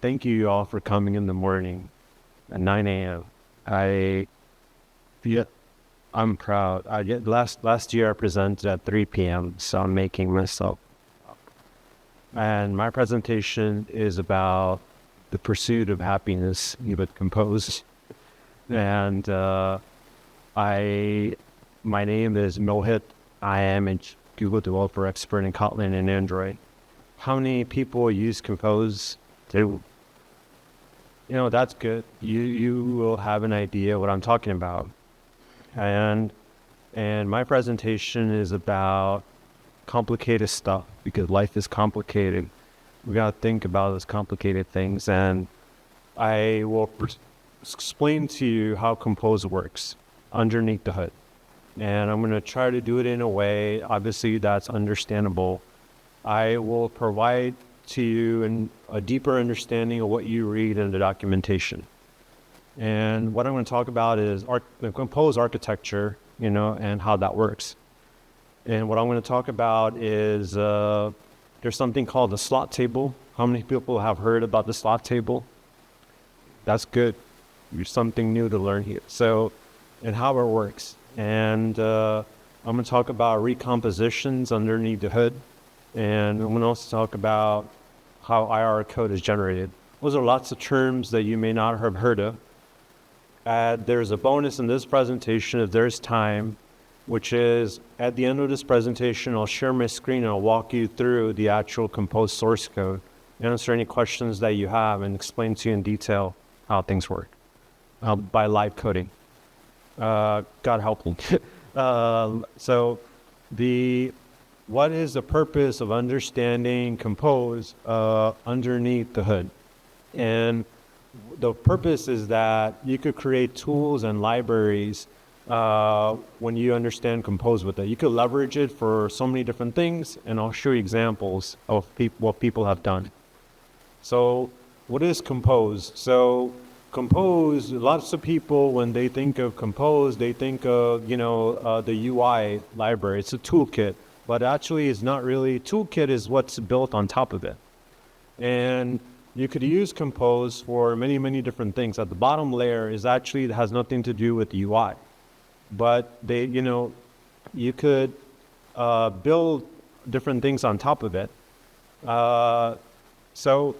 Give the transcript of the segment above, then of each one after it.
thank you all for coming in the morning at 9 a.m. Yeah, I'm proud. Last year I presented at 3 p.m., so I'm making myself up. And my presentation is about the pursuit of happiness with Compose. And my name is Mohit. I am a Google developer expert in Kotlin and Android. How many people use Compose? That's good. You will have an idea what I'm talking about. And my presentation is about complicated stuff because life is complicated. We got to think about those complicated things, and I will explain to you how Compose works underneath the hood. And I'm going to try to do it in a way, obviously, that's understandable. I will provide to you a deeper understanding of what you read in the documentation. And what I'm going to talk about is the Compose architecture, and how that works. And what I'm going to talk about is there's something called the slot table. How many people have heard about the slot table? That's good. There's something new to learn here. So, and how it works. And I'm going to talk about recompositions underneath the hood. And I'm going to also talk about how IR code is generated. Those are lots of terms that you may not have heard of. There's a bonus in this presentation if there's time, which is at the end of this presentation, I'll share my screen and I'll walk you through the actual Compose source code, answer any questions that you have, and explain to you in detail how things work by live coding. God help me. What is the purpose of understanding Compose underneath the hood? And the purpose is that you could create tools and libraries when you understand Compose with it. You could leverage it for so many different things, and I'll show you examples of what people have done. So what is Compose? So Compose, lots of people, when they think of Compose, they think of, the UI library. It's a toolkit. But actually it's not really. Toolkit is what's built on top of it. And you could use Compose for many, many different things. At the bottom layer is actually, it has nothing to do with UI. But you could build different things on top of it. So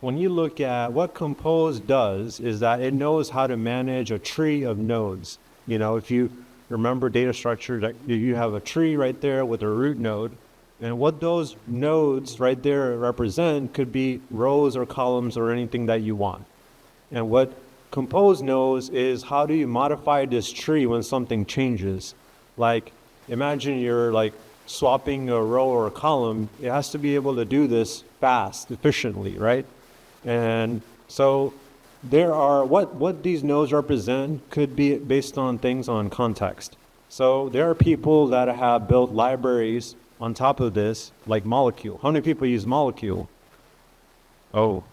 when you look at what Compose does is that it knows how to manage a tree of nodes. If you remember data structure, that you have a tree right there with a root node, and what those nodes right there represent could be rows or columns or anything that you want. And what Compose knows is how do you modify this tree when something changes. Like imagine you're swapping a row or a column. It has to be able to do this fast, efficiently, right? And so there are, what these nodes represent could be based on things on context. So there are people that have built libraries on top of this, like Molecule. How many people use Molecule? Oh,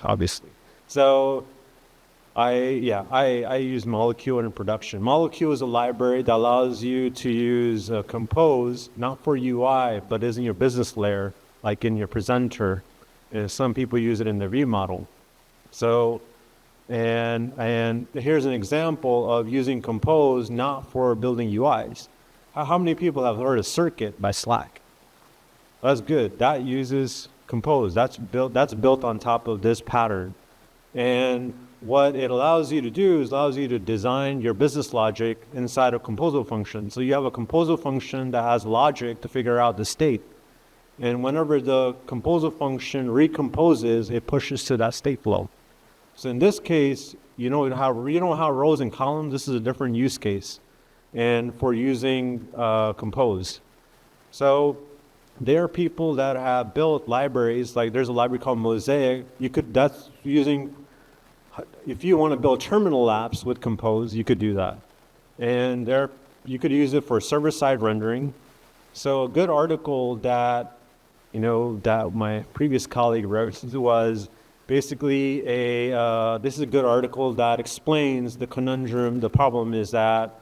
obviously. So I use Molecule in production. Molecule is a library that allows you to use Compose, not for UI, but is in your business layer, like in your presenter. And some people use it in their view model. So, and here's an example of using Compose not for building UIs. How many people have heard of Circuit by Slack? That's good. That uses Compose. That's built on top of this pattern. And what it allows you to do is allows you to design your business logic inside a composable function. So you have a composable function that has logic to figure out the state. And whenever the composable function recomposes, it pushes to that state flow. So in this case, you know how rows and columns, this is a different use case, and for using Compose. So there are people that have built libraries, like there's a library called Mosaic. That's using, if you want to build terminal apps with Compose, you could do that. And you could use it for server-side rendering. So a good article that my previous colleague wrote was basically this is a good article that explains the conundrum. The problem is that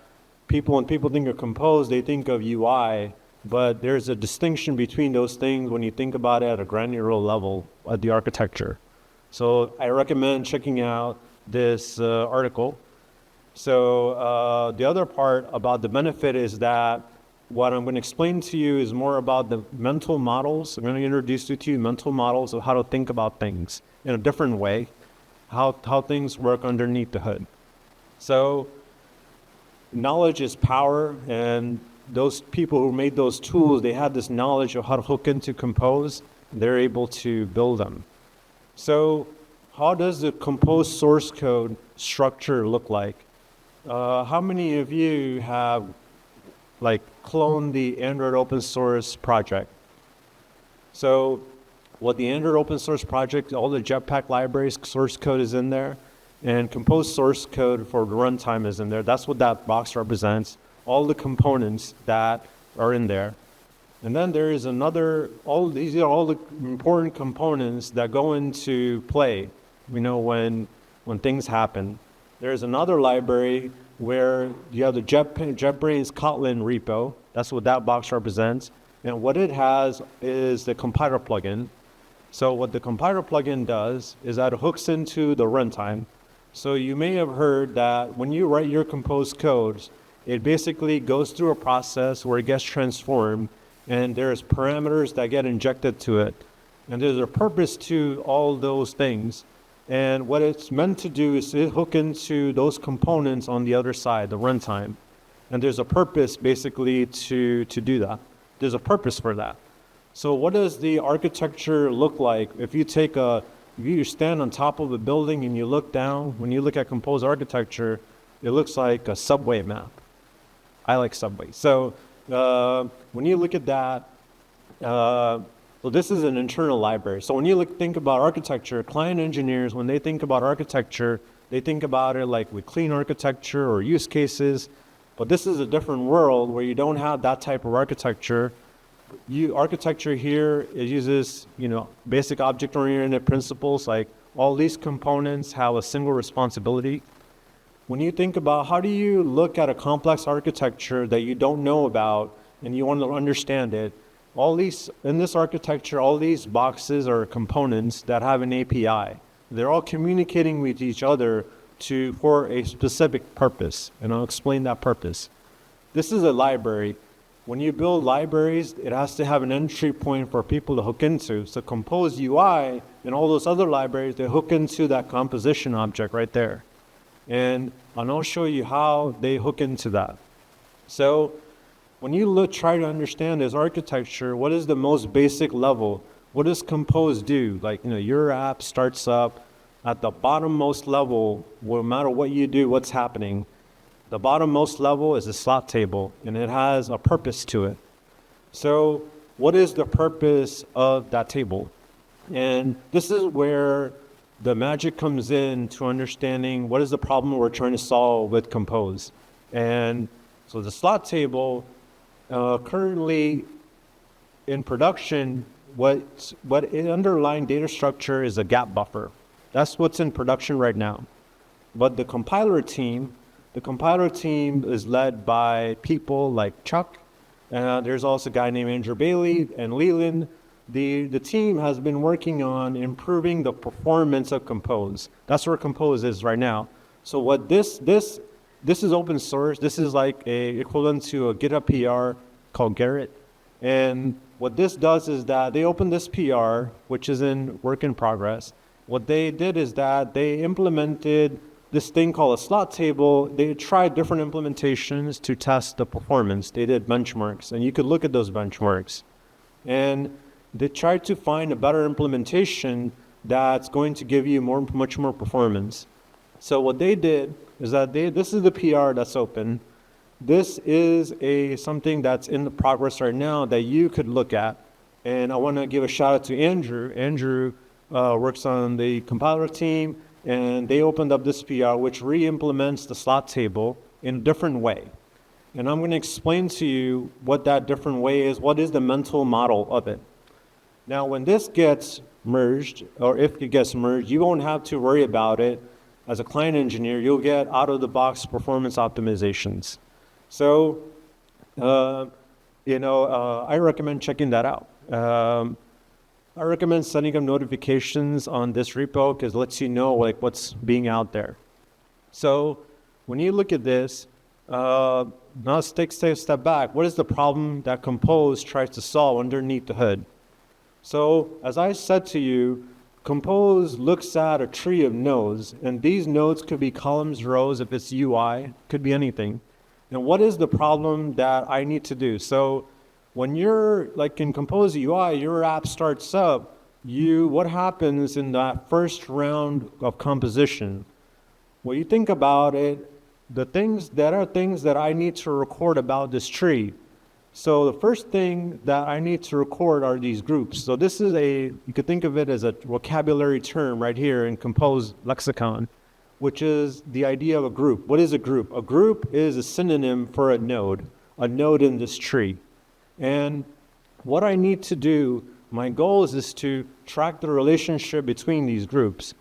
when people think of Compose, they think of UI, but there's a distinction between those things when you think about it at a granular level at the architecture. So I recommend checking out this article. So the other part about the benefit is that what I'm going to explain to you is more about the mental models. I'm going to introduce you to mental models of how to think about things in a different way, how things work underneath the hood. So knowledge is power, and those people who made those tools, they had this knowledge of how to hook into Compose. They're able to build them. So how does the Compose source code structure look like? How many of you have cloned the Android open source project? So what the Android open source project, all the Jetpack libraries source code is in there, and Compose source code for the runtime is in there. That's what that box represents, all the components that are in there. And then there is another, these are all the important components that go into play, when things happen. There's another library where you have the JetBrains Kotlin repo. That's what that box represents. And what it has is the compiler plugin. So what the compiler plugin does is that it hooks into the runtime. So you may have heard that when you write your Compose codes, it basically goes through a process where it gets transformed, and there's parameters that get injected to it. And there's a purpose to all those things. And what it's meant to do is to hook into those components on the other side, the runtime. And there's a purpose basically to do that. There's a purpose for that. So what does the architecture look like? If you stand on top of a building and you look down, when you look at Compose architecture, it looks like a subway map. I like subway. So when you look at that, so this is an internal library. So when you think about architecture, client engineers, when they think about architecture, they think about it like with clean architecture or use cases. But this is a different world where you don't have that type of architecture. Architecture here, it uses basic object-oriented principles, like all these components have a single responsibility. When you think about how do you look at a complex architecture that you don't know about and you want to understand it, in this architecture, all these boxes are components that have an API. They're all communicating with each other for a specific purpose, and I'll explain that purpose. This is a library. When you build libraries, it has to have an entry point for people to hook into. So Compose UI and all those other libraries, they hook into that composition object right there. And I'll show you how they hook into that. So when you try to understand this architecture, what is the most basic level? What does Compose do? Your app starts up at the bottommost level. No matter what you do, what's happening? The bottommost level is a slot table, and it has a purpose to it. So what is the purpose of that table? And this is where the magic comes in to understanding what is the problem we're trying to solve with Compose. And so the slot table, currently in production, what underlying data structure is a gap buffer. That's what's in production right now. But the compiler team is led by people like Chuck. There's also a guy named Andrew Bailey and Leland. The team has been working on improving the performance of Compose. That's where Compose is right now. So what this is open source. This is like equivalent to a GitHub PR called Garrett. And what this does is that they opened this PR, which is in work in progress. What they did is that they implemented this thing called a slot table. They tried different implementations to test the performance. They did benchmarks, and you could look at those benchmarks. And they tried to find a better implementation that's going to give you much more performance. So what they did is that this is the PR that's open. This is something that's in the progress right now that you could look at. And I want to give a shout out to Andrew. Andrew works on the compiler team, and they opened up this PR, which re-implements the slot table in a different way. And I'm going to explain to you what that different way is, what is the mental model of it. Now, when this gets merged, or if it gets merged, you won't have to worry about it. As a client engineer, you'll get out-of-the-box performance optimizations. So, I recommend checking that out. I recommend setting up notifications on this repo because it lets you know like what's being out there. So when you look at this, now let's take a step back. What is the problem that Compose tries to solve underneath the hood? So as I said to you, Compose looks at a tree of nodes, and these nodes could be columns, rows, if it's UI, could be anything. And what is the problem that I need to do? So when you're like in Compose UI, your app starts up, what happens in that first round of composition? When you think about it, there are things that I need to record about this tree. So the first thing that I need to record are these groups. So this is you could think of it as a vocabulary term right here in Compose lexicon, which is the idea of a group. What is a group? A group is a synonym for a node in this tree. And what I need to do, my goal is to track the relationship between these groups.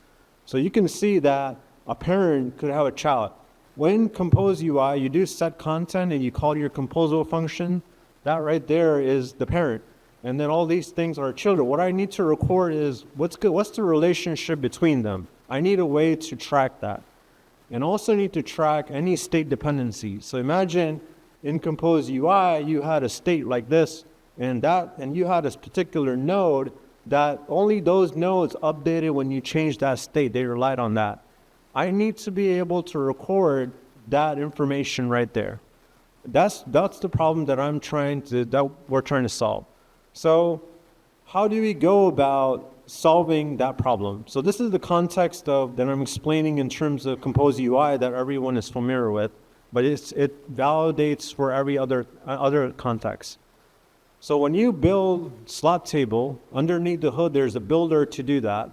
So you can see that a parent could have a child. When Compose UI, you do set content and you call your composable function, that right there is the parent. And then all these things are children. What I need to record is what's the relationship between them. I need a way to track that. And also need to track any state dependency. So imagine in Compose UI, you had a state like this, and you had a particular node that only those nodes updated when you changed that state. They relied on that. I need to be able to record that information right there. That's the problem that we're trying to solve. So how do we go about solving that problem? So this is the context that I'm explaining in terms of Compose UI that everyone is familiar with, but it validates for every other context. So when you build slot table, underneath the hood, there's a builder to do that.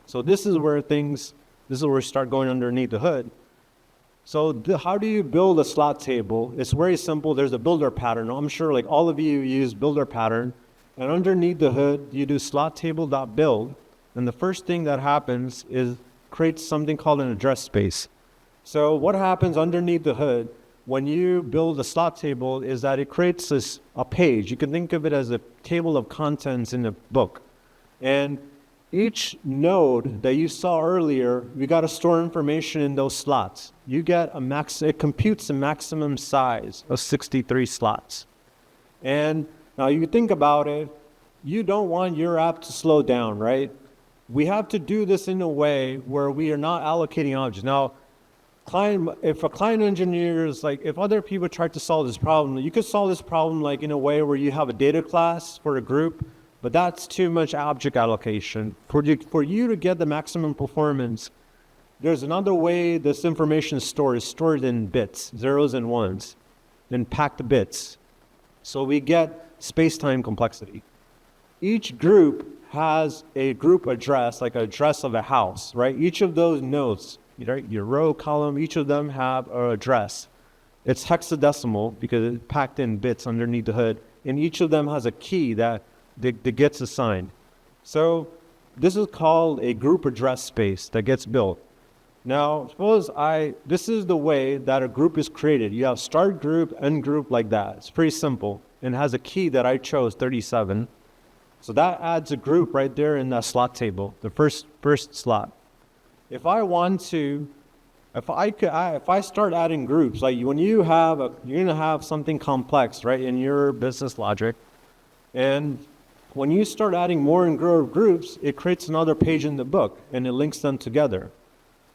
So this is where we start going underneath the hood. So how do you build a slot table? It's very simple. There's a builder pattern. I'm sure like all of you use builder pattern. And underneath the hood, you do slot table.build. And the first thing that happens is creates something called an address space. So what happens underneath the hood when you build a slot table is that it creates a page. You can think of it as a table of contents in a book. And each node that you saw earlier, we got to store information in those slots. It computes a maximum size of 63 slots. And now you think about it, you don't want your app to slow down, right? We have to do this in a way where we are not allocating objects. Now, if a client engineer is like, if other people try to solve this problem, you could solve this problem like in a way where you have a data class for a group, but that's too much object allocation. For you to get the maximum performance, there's another way this information is stored in bits, zeros and ones, in packed bits. So we get space-time complexity. Each group has a group address, like an address of a house, right? Each of those nodes, right? Your row, column, each of them have an address. It's hexadecimal because it's packed in bits underneath the hood, and each of them has a key that gets assigned. So this is called a group address space that gets built. Now, this is the way that a group is created. You have start group, end group like that. It's pretty simple and has a key that I chose, 37. So that adds a group right there in that slot table, the first slot. If I start adding groups, like when you're gonna have something complex, right, in your business logic, and when you start adding more and more groups, it creates another page in the book and it links them together,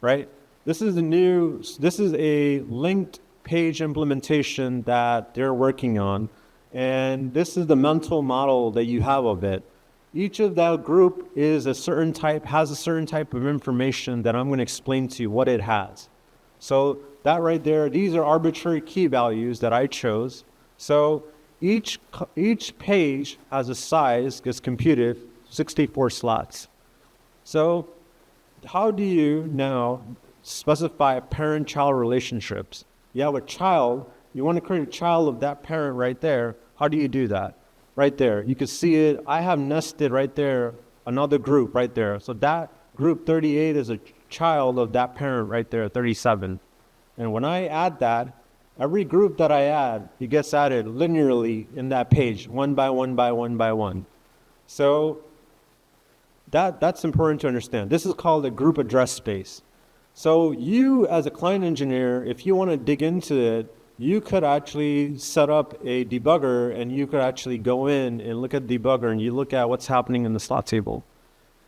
right? This is a linked page implementation that they're working on, and this is the mental model that you have of it. Each of that group has a certain type of information that I'm going to explain to you what it has. So that right there, these are arbitrary key values that I chose. So each page has a size, gets computed, 64 slots. So how do you now specify parent-child relationships? You have a child, you want to create a child of that parent right there. How do you do that? Right there, you can see it. I have nested right there, another group right there. So that group 38 is a child of that parent right there, 37. And when I add that, every group that I add, it gets added linearly in that page, one by one by one by one. So That's important to understand. This is called a group address space. So you, as a client engineer, if you want to dig into it, you could actually set up a debugger, and you could actually go in and look at the debugger, and you look at what's happening in the slot table.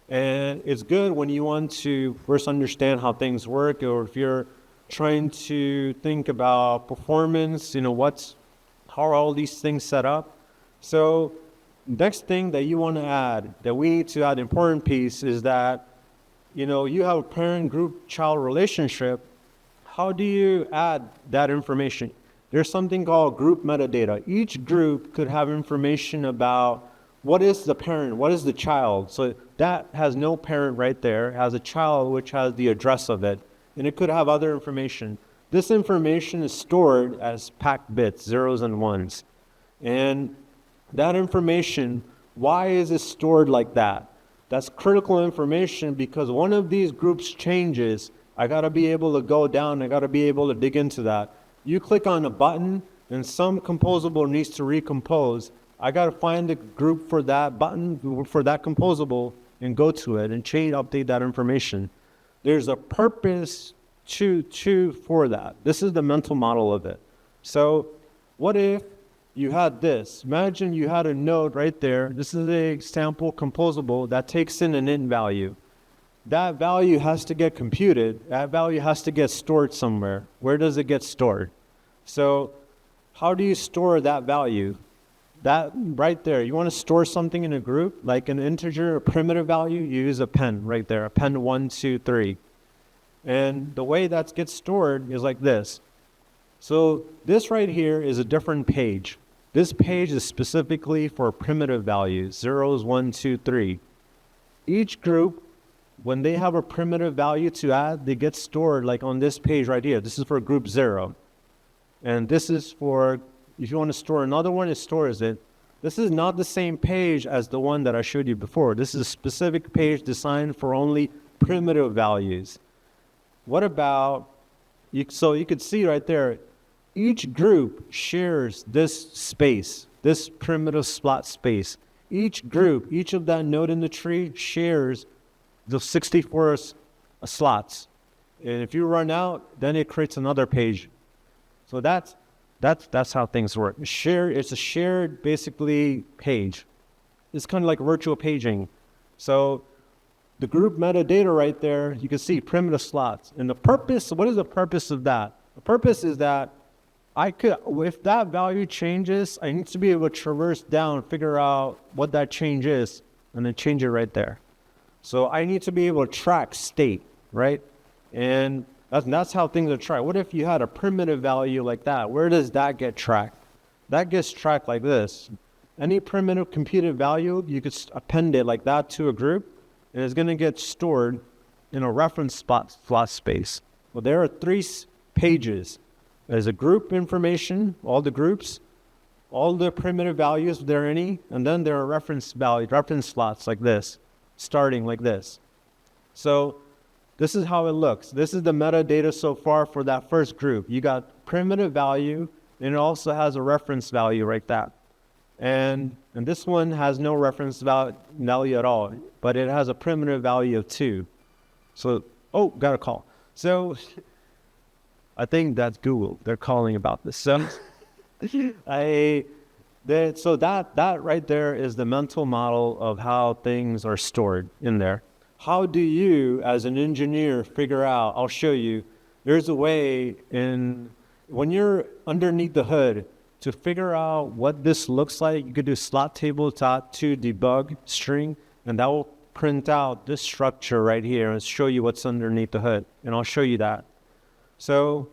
And it's good when you want to first understand how things work, or if you're trying to think about performance, how are all these things set up. So next thing that you want to add, that we need to add, important piece, is that you have a parent group child relationship. How do you add that information? There's something called group metadata. Each group could have information about what is the parent, what is the child. So that has no parent right there. It has a child which has the address of it, and it could have other information. This information is stored as packed bits, zeros and ones. And that information, why is it stored like that? That's critical information, because one of these groups changes. I got to be able to go down. I got to be able to dig into that. You click on a button and some composable needs to recompose. I got to find the group for that button, for that composable, and go to it and update that information. There's a purpose for that. This is the mental model of it. So what if you had this? Imagine you had a node right there. This is a sample composable that takes in an int value. That value has to get computed. That value has to get stored somewhere. Where does it get stored? So how do you store that value? That right there, you want to store something in a group, like an integer, a primitive value, you use a pen right there, a pen 1, 2, 3. And the way that gets stored is like this. So this right here is a different page. This page is specifically for primitive values, 0s, 1, 2, 3. Each group, when they have a primitive value to add, they get stored like on this page right here. This is for group 0. And this is for, if you want to store another one, it stores it. This is not the same page as the one that I showed you before. This is a specific page designed for only primitive values. What about, so you could see right there, each group shares this space, this primitive slot space. Each group, each of that node in the tree shares the 64 slots. And if you run out, then it creates another page. So that's how things work. It's a shared, basically, page. It's kind of like virtual paging. So the group metadata right there, you can see primitive slots. And the purpose, what is the purpose of that? The purpose is that if that value changes, I need to be able to traverse down, figure out what that change is, and then change it right there. So I need to be able to track state, right? And that's how things are tracked. What if you had a primitive value like that? Where does that get tracked? That gets tracked like this. Any primitive computed value, you could append it like that to a group, and it's going to get stored in a reference slot space. Well, there are 3 pages. There's a group information, all the groups, all the primitive values, if there are any, and then there are reference slots like this, starting like this. So this is how it looks. This is the metadata so far for that first group. You got primitive value, and it also has a reference value like that. And this one has no reference value at all, but it has a primitive value of 2. So, got a call. So I think that's Google. They're calling about this. So that right there is the mental model of how things are stored in there. How do you, as an engineer, figure out? I'll show you. There's a way when you're underneath the hood to figure out what this looks like. You could do slot table to debug string, and that will print out this structure right here and show you what's underneath the hood. And I'll show you that. So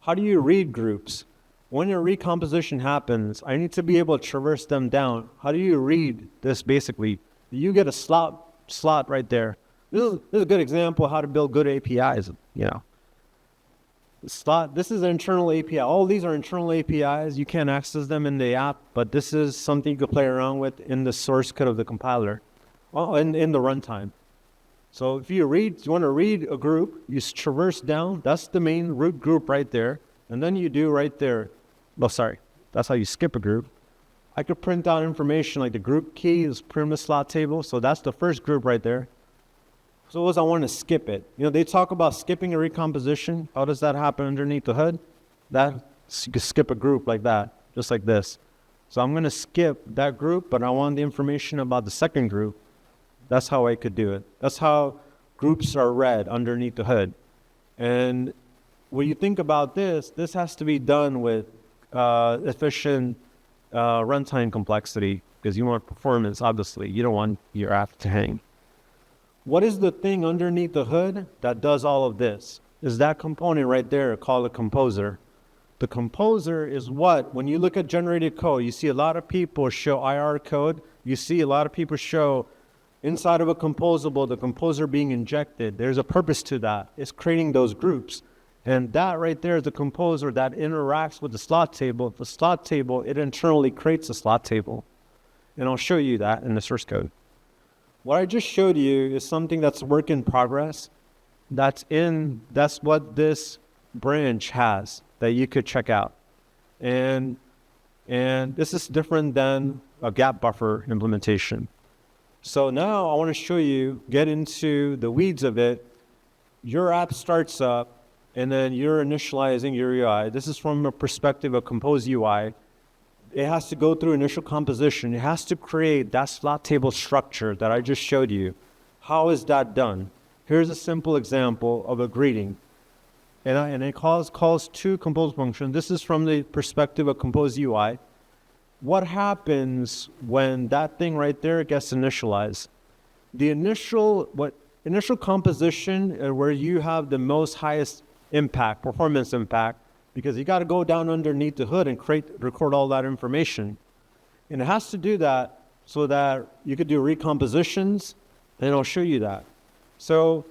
how do you read groups? When a recomposition happens, I need to be able to traverse them down. How do you read this basically? You get a slot right there. This is a good example of how to build good APIs, This is an internal API. All these are internal APIs. You can't access them in the app, but this is something you could play around with in the source code of the compiler, in the runtime. So if you want to read a group, you traverse down. That's the main root group right there. And then you do right there. That's how you skip a group. I could print out information like the group key is print the slot table. So that's the first group right there. Suppose I want to skip it. They talk about skipping a recomposition. How does that happen underneath the hood? You could skip a group like that, just like this. So I'm going to skip that group, but I want the information about the second group. That's how I could do it. That's how groups are read underneath the hood. And when you think about this has to be done with efficient runtime complexity, because you want performance, obviously. You don't want your app to hang. What is the thing underneath the hood that does all of this? Is that component right there called a composer. The composer is when you look at generated code, you see a lot of people show IR code. You see a lot of people show inside of a composable, the composer being injected. There's a purpose to that. It's creating those groups. And that right there is the composer that interacts with the slot table. The slot table, it internally creates a slot table. And I'll show you that in the source code. What I just showed you is something that's a work in progress. That's what this branch has that you could check out. And this is different than a gap buffer implementation. So now I want to show you, get into the weeds of it. Your app starts up, and then you're initializing your UI. This is from a perspective of Compose UI. It has to go through initial composition. It has to create that slot table structure that I just showed you. How is that done? Here's a simple example of a greeting. And it calls two compose functions. This is from the perspective of Compose UI. What happens when that thing right there gets initialized? The initial composition where you have the most highest impact, performance impact, because you got to go down underneath the hood and record all that information. And it has to do that so that you could do recompositions, and I'll show you that. So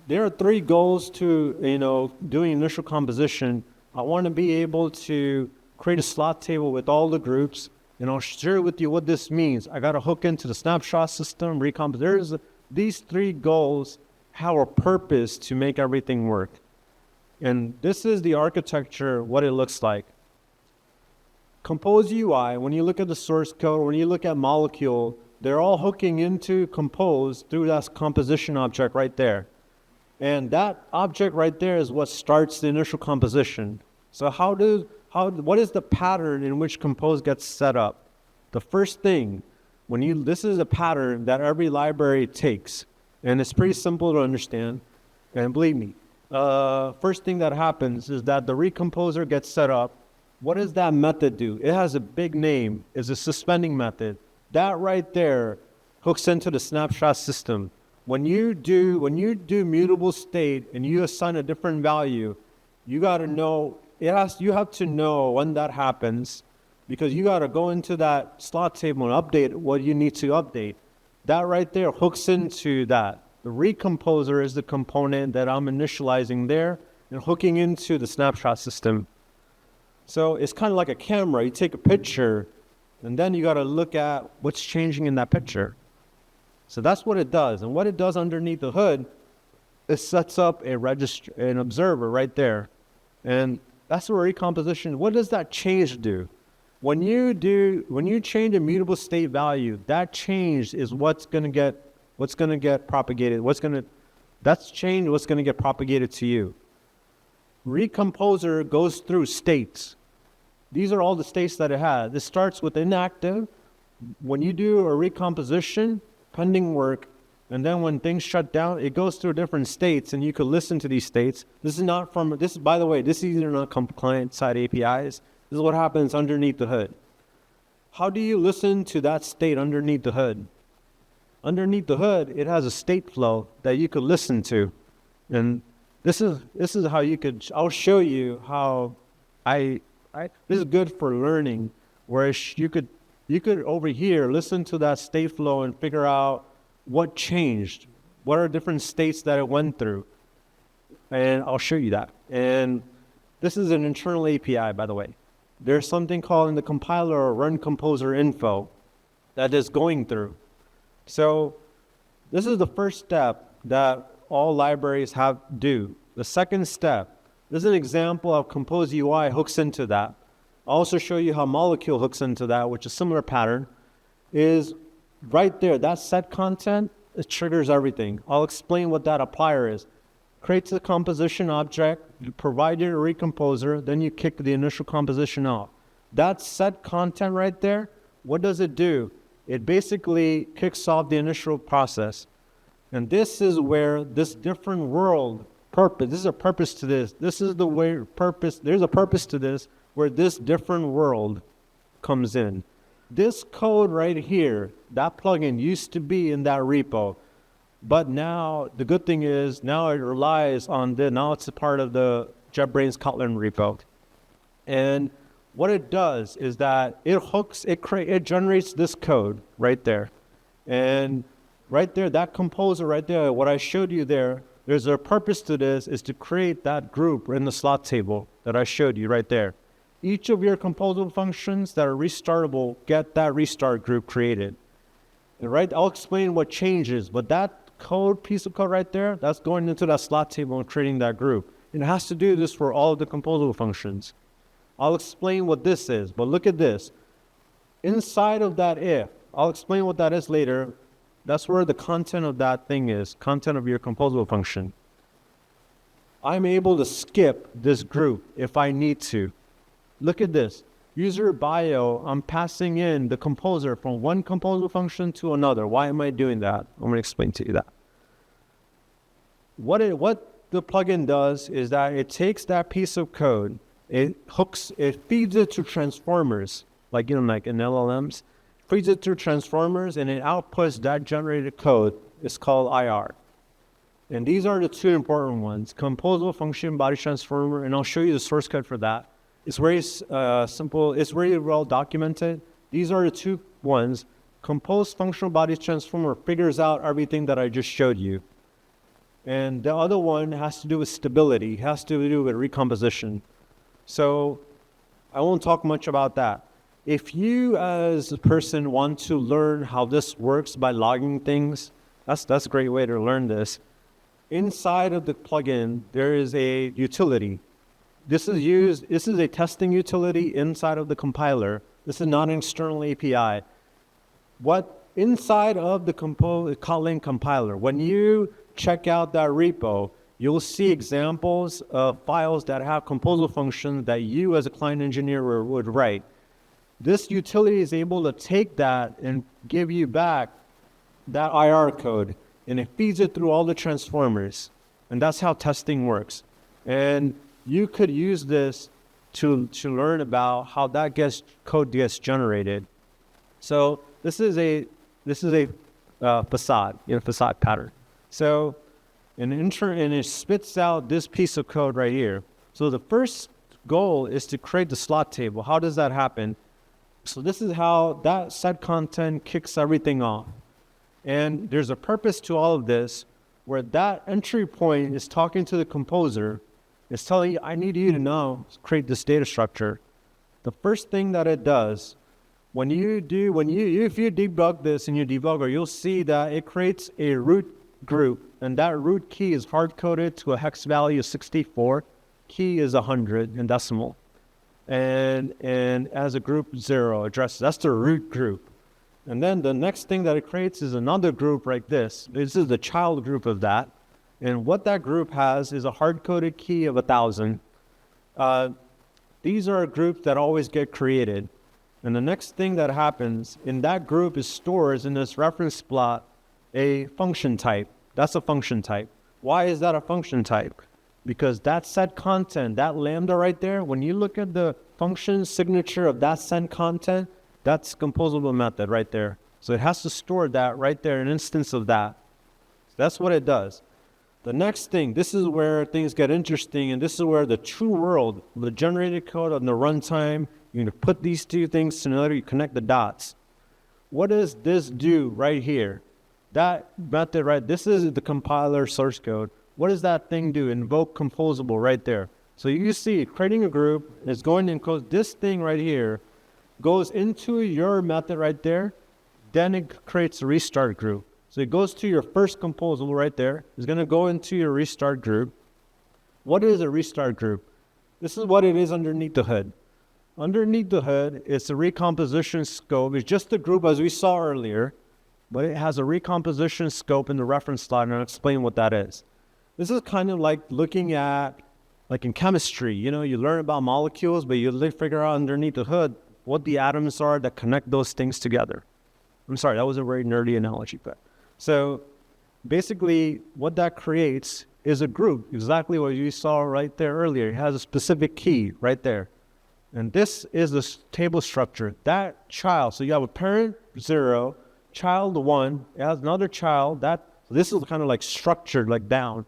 there are 3 goals to doing initial composition. I want to be able to create a slot table with all the groups, and I'll share with you what this means. I got to hook into the snapshot system, recompose. These 3 goals have a purpose to make everything work. And this is the architecture, what it looks like. Compose UI, when you look at the source code, when you look at Molecule, they're all hooking into Compose through that composition object right there. And that object right there is what starts the initial composition. So what is the pattern in which Compose gets set up? The first thing, this is a pattern that every library takes, and it's pretty simple to understand. And believe me, first thing that happens is that the recomposer gets set up. What does that method do? It has a big name. It's a suspending method. That right there hooks into the snapshot system. When you do mutable state and you assign a different value, you got to know, you have to know when that happens, because you got to go into that slot table and update what you need to update. That right there hooks into that. The recomposer is the component that I'm initializing there and hooking into the snapshot system. So it's kind of like a camera. You take a picture, and then you got to look at what's changing in that picture. So that's what it does. And what it does underneath the hood, it sets up an observer right there. And that's where recomposition, what does that change do? When you change a mutable state value, that change is what's going to get propagated. What's going to get propagated to you. Recomposer goes through states. These are all the states that it has. It starts with inactive. When you do a recomposition, pending work, and then when things shut down, it goes through different states, and you could listen to these states. By the way, these are not client-side APIs. This is what happens underneath the hood. How do you listen to that state underneath the hood? Underneath the hood, it has a state flow that you could listen to. And this is how you could, I'll show you how this is good for learning, where you could over here listen to that state flow and figure out what changed, what are different states that it went through. And I'll show you that. And this is an internal API, by the way. There's something called in the compiler or run composer info that is going through. So this is the first step that all libraries do. The second step, this is an example of Compose UI hooks into that. I'll also show you how molecule hooks into that, which is a similar pattern, is right there. That set content, it triggers everything. I'll explain what that applier is. Creates a composition object, you provide your recomposer, then you kick the initial composition off. That set content right there, what does it do? It basically kicks off the initial process. And this is where this different world purpose, this is a purpose to this. This is the way purpose, there's a purpose to this where this different world comes in. This code right here, that plugin used to be in that repo. But now the good thing is now it relies on now it's a part of the JetBrains Kotlin repo. And what it does is that it generates this code right there. And right there, that composer right there, what I showed you there, there's a purpose to this is to create that group in the slot table that I showed you right there. Each of your composable functions that are restartable get that restart group created. And right, I'll explain what changes, but that piece of code right there, that's going into that slot table and creating that group. It has to do this for all of the composable functions. I'll explain what this is, but look at this. Inside of that if, I'll explain what that is later. That's where the content of that thing is, content of your composable function. I'm able to skip this group if I need to. Look at this. User bio, I'm passing in the composer from one composable function to another. Why am I doing that? I'm going to explain to you that. What the plugin does is that it takes that piece of code, it feeds it to transformers, like in LLMs, feeds it through transformers, and it outputs that generated code. It's called IR. And these are the two important ones, composable function body transformer, and I'll show you the source code for that. It's very simple. It's very well documented. These are the two ones. Compose functional body transformer figures out everything that I just showed you. And the other one has to do with stability, has to do with recomposition. So I won't talk much about that. If you as a person want to learn how this works by logging things, that's a great way to learn this. Inside of the plugin, there is a utility. This is a testing utility inside of the compiler. This is not an external API. What inside of the Kotlin compiler, when you check out that repo, you'll see examples of files that have composable functions that you as a client engineer would write. This utility is able to take that and give you back that IR code, and it feeds it through all the transformers. And that's how testing works. And you could use this to learn about how that code gets generated. So this is a facade pattern. So and it spits out this piece of code right here. So the first goal is to create the slot table. How does that happen? So this is how that set content kicks everything off. And there's a purpose to all of this where that entry point is talking to the composer. It's telling you, I need you to now create this data structure. The first thing that it does, if you debug this in your debugger, you'll see that it creates a root group, and that root key is hard-coded to a hex value of 64. Key is 100 in decimal. And as a group 0 address, that's the root group. And then the next thing that it creates is another group like this. This is the child group of that. And what that group has is a hard-coded key of 1,000. These are groups that always get created. And the next thing that happens in that group is stores in this reference plot a function type. That's a function type. Why is that a function type? Because that set content, that lambda right there, when you look at the function signature of that set content, that's composable method right there. So it has to store that right there, an instance of that. So that's what it does. The next thing, this is where things get interesting, and this is where the true world, the generated code on the runtime, you're going to put these two things together, you connect the dots. What does this do right here? That method, right, this is the compiler source code. What does that thing do? Invoke composable right there. So you see, creating a group is going to encode this thing right here, goes into your method right there, then it creates a restart group. So it goes to your first composable right there. It's going to go into your restart group. What is a restart group? This is what it is underneath the hood. Underneath the hood, it's a recomposition scope. It's just a group as we saw earlier, but it has a recomposition scope in the reference slide, and I'll explain what that is. This is kind of like looking at, like in chemistry, you learn about molecules, but you figure out underneath the hood what the atoms are that connect those things together. I'm sorry, that was a very nerdy analogy, but so basically what that creates is a group, exactly what you saw right there earlier. It has a specific key right there. And this is the table structure. That child, so you have a parent 0, child 1, it has another child. This is kind of like structured like down.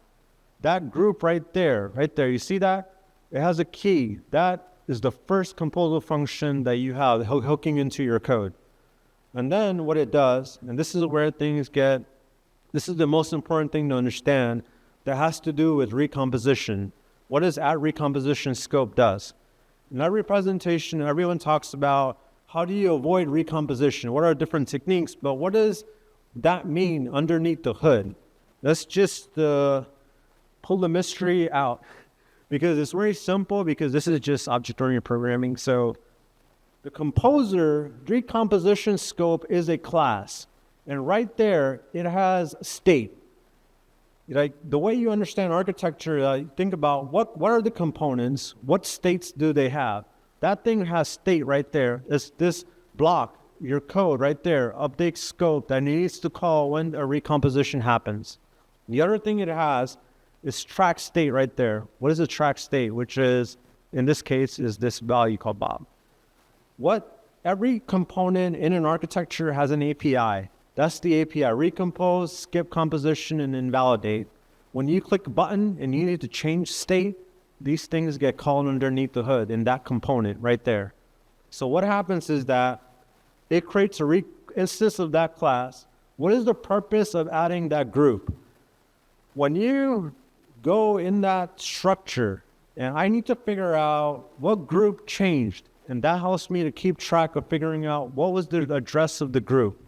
That group right there, you see that? It has a key. That is the first composable function that you have hooking into your code. And then what it does, and this is where this is the most important thing to understand, that has to do with recomposition. What does at recomposition scope does? In every presentation, everyone talks about how do you avoid recomposition? What are different techniques? But what does that mean underneath the hood? Let's just pull the mystery out, because it's very simple, because this is just object-oriented programming. So the composer recomposition scope is a class, and right there it has state. Like the way you understand architecture, think about what are the components, what states do they have? That thing has state right there. It's this block, your code right there, update scope that needs to call when a recomposition happens. The other thing it has is track state right there. What is a track state? Which is, in this case, is this value called Bob. Every component in an architecture has an API. That's the API, recompose, skip composition, and invalidate. When you click a button and you need to change state, these things get called underneath the hood in that component right there. So what happens is that it creates a instance of that class. What is the purpose of adding that group? When you go in that structure, and I need to figure out what group changed, and that helps me to keep track of figuring out what was the address of the group.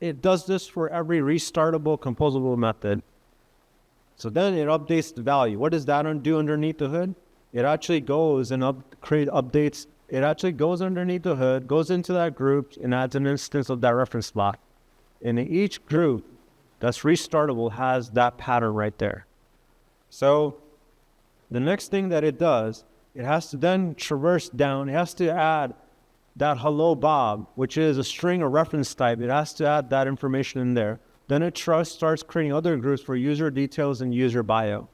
It does this for every restartable composable method. So then it updates the value. What does that do underneath the hood? It actually goes and create updates. It actually goes underneath the hood, goes into that group, and adds an instance of that reference block. And each group that's restartable has that pattern right there. So the next thing that it does, it has to then traverse down. It has to add that hello Bob, which is a string or reference type. It has to add that information in there. Then it starts creating other groups for user details and user bio.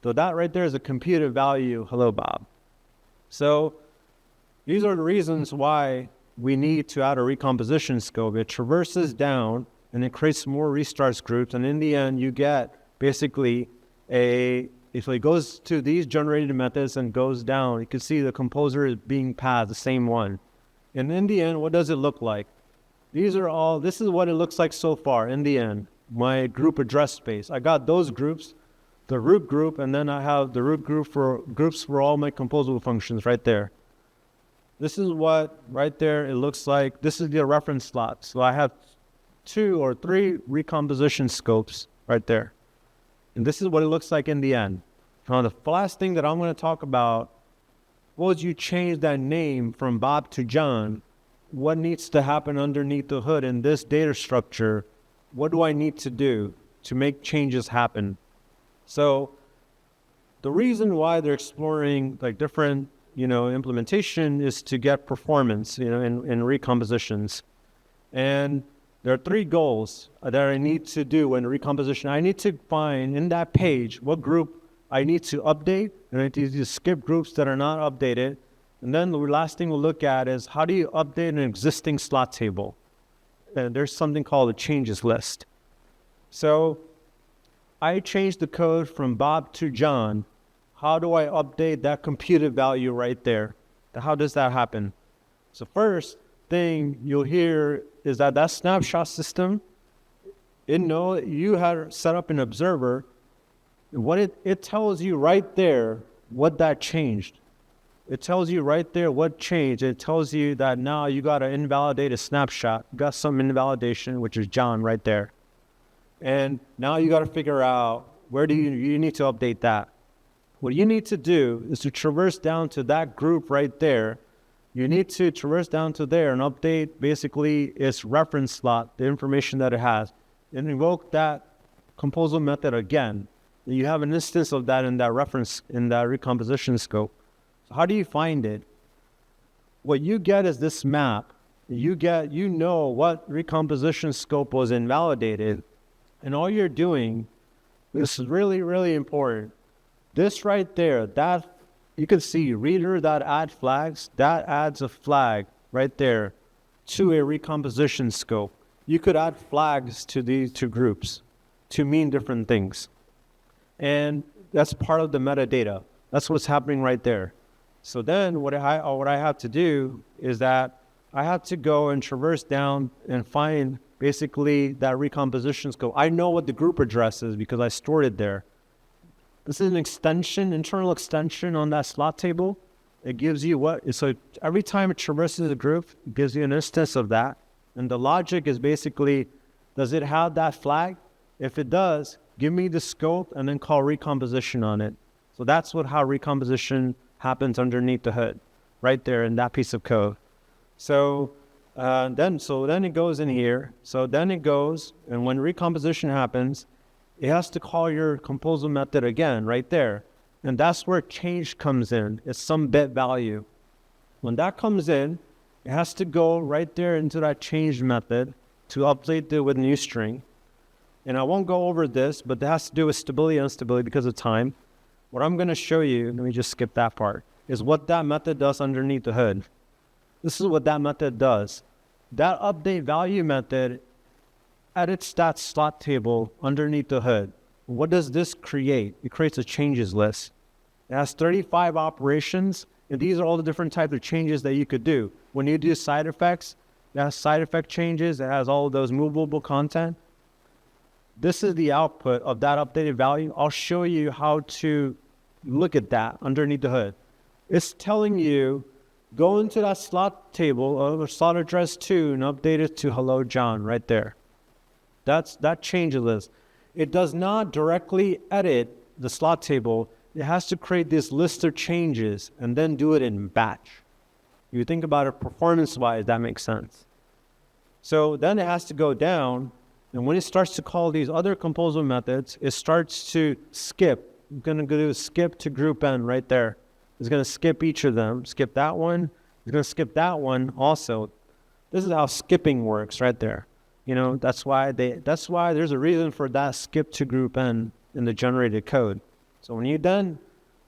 So that right there is a computed value, hello Bob. So these are the reasons why we need to add a recomposition scope. It traverses down and it creates more restarts groups. And in the end, you get basically if it goes to these generated methods and goes down, you can see the composer is being passed, the same one. And in the end, what does it look like? This is what it looks like so far in the end. My group address space. I got those groups, the root group, and then I have the root group for groups for all my composable functions right there. This is what right there it looks like. This is the reference slot. So I have 2 or 3 recomposition scopes right there. And this is what it looks like in the end. Now the last thing that I'm going to talk about was you change that name from Bob to John. What needs to happen underneath the hood in this data structure? What do I need to do to make changes happen? So the reason why they're exploring like different, implementation is to get performance, in recompositions. And there are 3 goals that I need to do in recomposition. I need to find in that page what group I need to update, and I need to skip groups that are not updated. And then the last thing we'll look at is how do you update an existing slot table? And there's something called a changes list. So I changed the code from Bob to John. How do I update that computed value right there? How does that happen? So first thing you'll hear is that snapshot system, you had set up an observer. What it tells you right there what that changed. It tells you right there what changed. It tells you that now you got to invalidate a snapshot. You got some invalidation, which is John right there. And now you got to figure out where do you need to update that. What you need to do is to traverse down to that group right there. You need to traverse down to there and update basically its reference slot, the information that it has, and invoke that composable method again. You have an instance of that in that reference, in that recomposition scope. So how do you find it? What you get is this map. You know what recomposition scope was invalidated, and all you're doing, this is really, really important. This right there, that you can see reader.add flags, that adds a flag right there to a recomposition scope. You could add flags to these two groups to mean different things. And that's part of the metadata. That's what's happening right there. So then what I have to do is that I have to go and traverse down and find basically that recomposition scope. I know what the group address is because I stored it there. This is an extension, internal extension on that slot table. It gives you so every time it traverses a group, it gives you an instance of that. And the logic is basically, does it have that flag? If it does, give me the scope and then call recomposition on it. So that's how recomposition happens underneath the hood, right there in that piece of code. So then it goes in here. So then it goes, and when recomposition happens, it has to call your composable method again, right there. And that's where change comes in. It's some bit value. When that comes in, it has to go right there into that change method to update it with new string. And I won't go over this, but that has to do with stability and instability because of time. What I'm going to show you, let me just skip that part, is what that method does underneath the hood. This is what that method does. That update value method edits that slot table underneath the hood. What does this create? It creates a changes list. It has 35 operations, and these are all the different types of changes that you could do. When you do side effects, it has side effect changes. It has all of those movable content. This is the output of that updated value. I'll show you how to look at that underneath the hood. It's telling you, go into that slot table or slot address 2 and update it to hello John right there. That changes list. It does not directly edit the slot table. It has to create this list of changes and then do it in batch. You think about it performance-wise, that makes sense. So then it has to go down, and when it starts to call these other composable methods, it starts to skip. I'm going to do a skip to group N right there. It's going to skip each of them. Skip that one. It's going to skip that one also. This is how skipping works right there. You know, that's why there's a reason for that skip to group N in the generated code. So when you're done,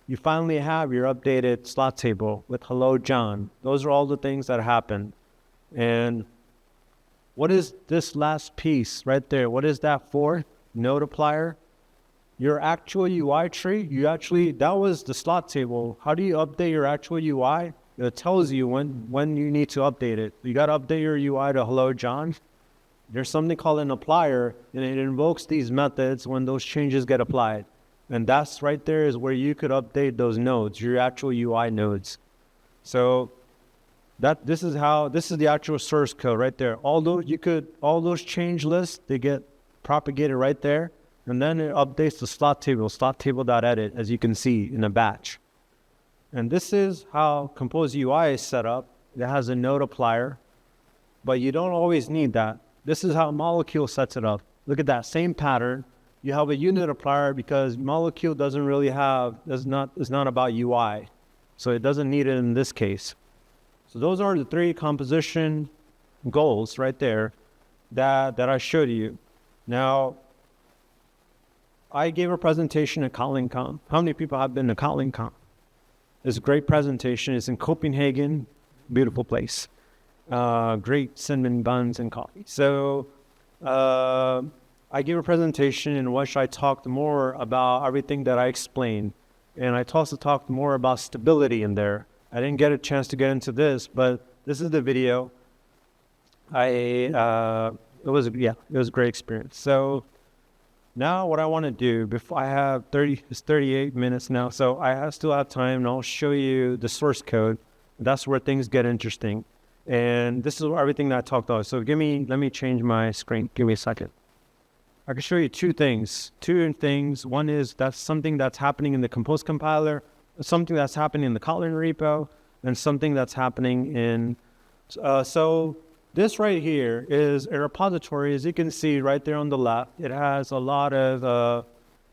you finally have your updated slot table with hello John. Those are all the things that happen. And what is this last piece right there? What is that for? Node applier. Your actual UI tree, that was the slot table. How do you update your actual UI? It tells you when you need to update it. You got to update your UI to hello John. There's something called an applier, and it invokes these methods when those changes get applied. And that's right there is where you could update those nodes, your actual UI nodes. So this is the actual source code right there. All those change lists, they get propagated right there. And then it updates the slot table.edit, as you can see in a batch. And this is how Compose UI is set up. It has a node applier, but you don't always need that. This is how Molecule sets it up. Look at that same pattern. You have a unit applier because Molecule doesn't really it's not about UI. So it doesn't need it in this case. So those are the 3 composition goals right there that I showed you. Now, I gave a presentation at KotlinCon. How many people have been to KotlinCon? It's a great presentation. It's in Copenhagen, beautiful place. Great cinnamon buns and coffee. So I gave a presentation in which I talked more about everything that I explained. And I also talked more about stability in there. I didn't get a chance to get into this, but this is the video. It was a great experience. So now what I want to do, before I have 38 minutes now, so I still have time, and I'll show you the source code. That's where things get interesting. And this is everything that I talked about. So let me change my screen. Give me a second. I can show you two things. One is that's something that's happening in the Compose compiler, something that's happening in the Kotlin repo, and something that's happening in... so this right here is a repository. As you can see right there on the left, it has a lot of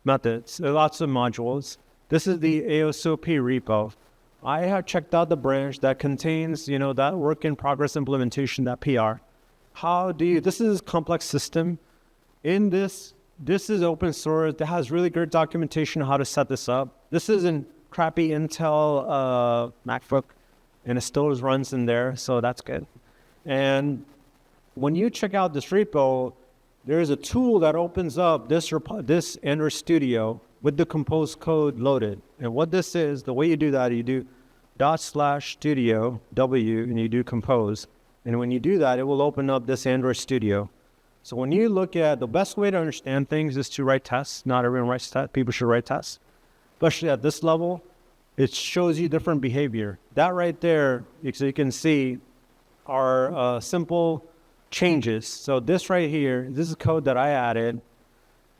methods, lots of modules. This is the ASOP repo. I have checked out the branch that contains, that work in progress implementation, that PR. This is a complex system. In this is open source. That has really good documentation on how to set this up. This isn't crappy Intel MacBook, and it still runs in there, so that's good. And when you check out this repo, there's a tool that opens up this Android Studio with the Compose code loaded. And what this is, the way you do that, you do /studio W and you do Compose. And when you do that, it will open up this Android Studio. So when you look at the best way to understand things is to write tests. Not everyone writes tests. People should write tests. Especially at this level, it shows you different behavior. That right there, so you can see, are simple changes. So this right here, this is code that I added,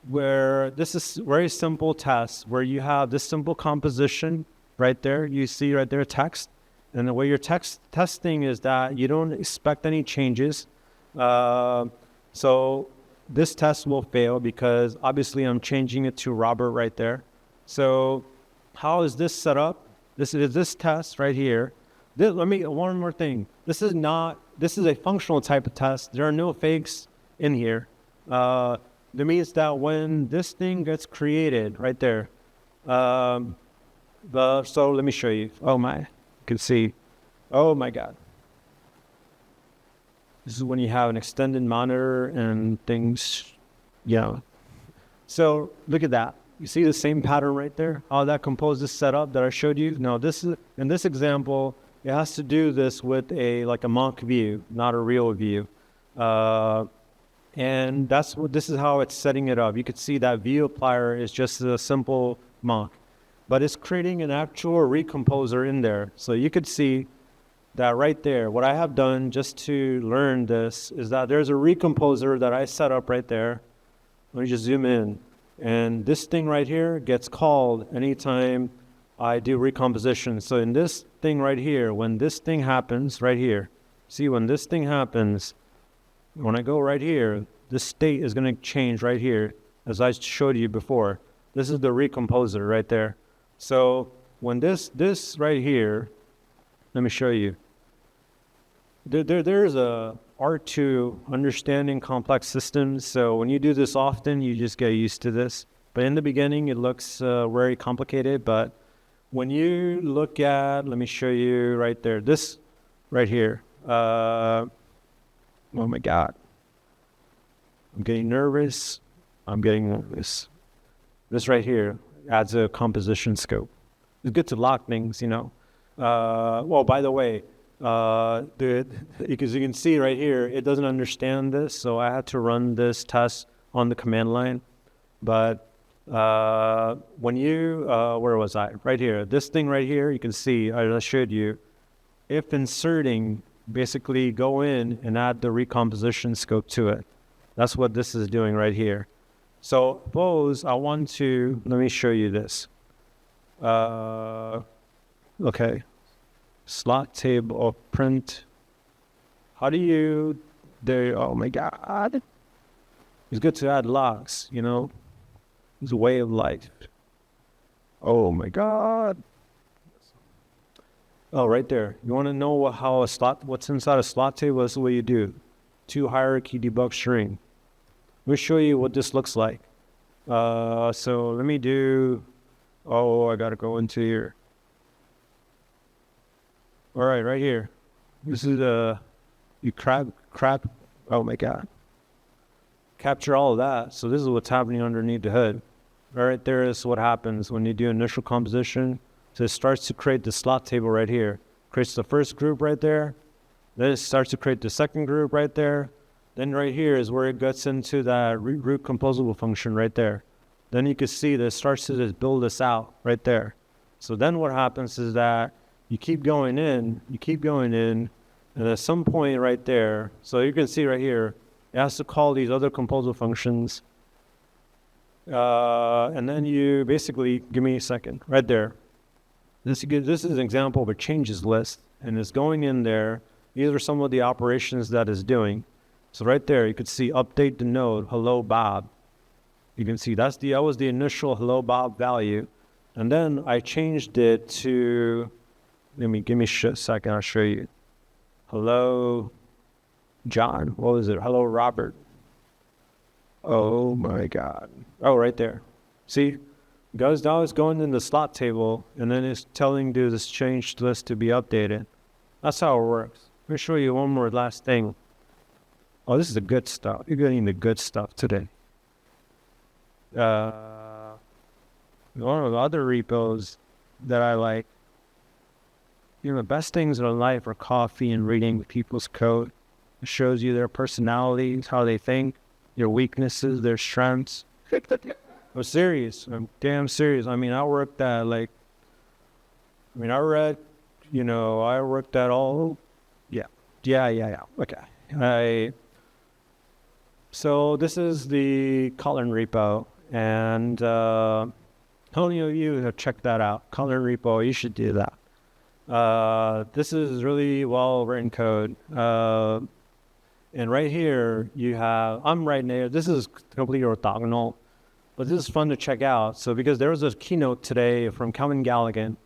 where this is very simple tests, where you have this simple composition right there. You see right there text. And the way you're testing is that you don't expect any changes. So this test will fail because obviously I'm changing it to Robert right there. So how is this set up? This is this test right here. One more thing. This is a functional type of test. There are no fakes in here. That means that when this thing gets created right there, so let me show you. Oh my, you can see. Oh my God. This is when you have an extended monitor and things, So look at that. You see the same pattern right there? How that Compose is set up that I showed you? No, in this example, it has to do this with a mock view, not a real view. And this is how it's setting it up. You could see that view applier is just a simple mock, but it's creating an actual recomposer in there. So you could see that right there. What I have done just to learn this is that there's a recomposer that I set up right there. Let me just zoom in. And this thing right here gets called anytime I do recomposition. So in this thing right here, when this thing happens right here, see when this thing happens, when I go right here, the state is going to change right here, as I showed you before. This is the recomposer right there. So when this right here, let me show you. There's a art to understanding complex systems. So when you do this often, you just get used to this. But in the beginning, it looks very complicated. But when you look at, let me show you right there, this right here. Oh my God. I'm getting nervous. This right here adds a composition scope. It's good to lock things, Well, by the way, because you can see right here, it doesn't understand this, so I had to run this test on the command line. But when you, where was I? Right here, this thing right here, you can see, I showed you, if inserting, basically go in and add the recomposition scope to it. That's what this is doing right here. So suppose I want to, let me show you this. Okay. Slot table or print. How do you there? Oh my God. It's good to add locks, It's a way of life. Oh my God. Oh, right there. You want to know what's inside a slot table? That's the way you do. To hierarchy debug string. Let me show you what this looks like. So let me do, I got to go into here. All right here. This is you crap. Oh my God. Capture all of that. So this is what's happening underneath the hood. Right there is what happens when you do initial composition. So it starts to create the slot table right here. Creates the first group right there. Then it starts to create the second group right there. Then right here is where it gets into that root composable function right there. Then you can see that it starts to just build this out right there. So then what happens is that you keep going in, and at some point right there, so you can see right here, it has to call these other composable functions, And then you basically, give me a second, right there. This is an example of a changes list, and it's going in there. These are some of the operations that it's doing. So right there, you could see update the node, hello Bob. You can see that was the initial hello Bob value. And then I changed it to, give me a second, I'll show you. Hello John, what was it? Hello Robert. Oh my God. Oh, right there. See, goes now it's going in the slot table, and then it's telling this changed list to be updated. That's how it works. Let me show you one more last thing. Oh, this is the good stuff. You're getting the good stuff today. One of the other repos that I like, the best things in life are coffee and reading people's code. It shows you their personalities, how they think, their weaknesses, their strengths. I'm serious. I'm damn serious. I worked at I worked at all. Yeah. Okay. So this is the Kotlin repo, and how many of you have checked that out? Kotlin repo, you should do that. This is really well written code. And right here you have, I'm right there. This is completely orthogonal, but this is fun to check out. So because there was a keynote today from Calvin Galligan.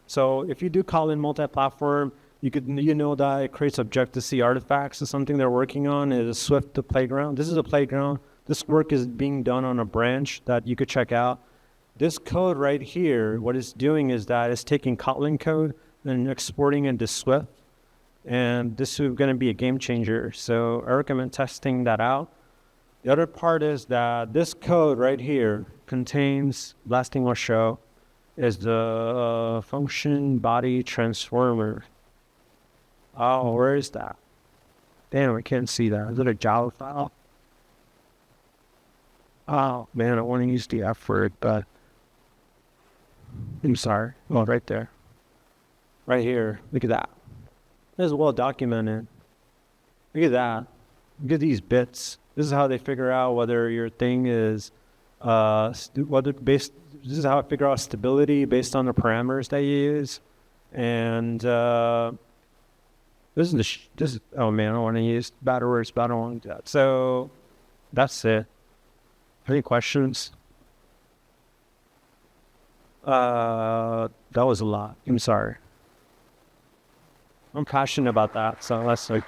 So if you do Kotlin multi-platform, you know that it creates Objective-C artifacts. Is something they're working on. It is Swift the playground. This is a playground. This work is being done on a branch that you could check out. This code right here, what it's doing is that it's taking Kotlin code and exporting into Swift. And this is going to be a game changer. So I recommend testing that out. The other part is that this code right here contains, last thing I'll show, is the function body transformer. Oh, where is that? Damn, I can't see that. Is it a Java file? Oh, man, I want to use the F word, but I'm sorry. Oh, right there. Right here. Look at that. This is well documented. Look at that. Look at these bits. This is how they figure out whether your thing is this is how I figure out stability based on the parameters that you use. And this is oh man, I don't want to use bad words, but I don't want to do that. So that's it. Any questions? That was a lot. I'm sorry. I'm passionate about that, so that's like,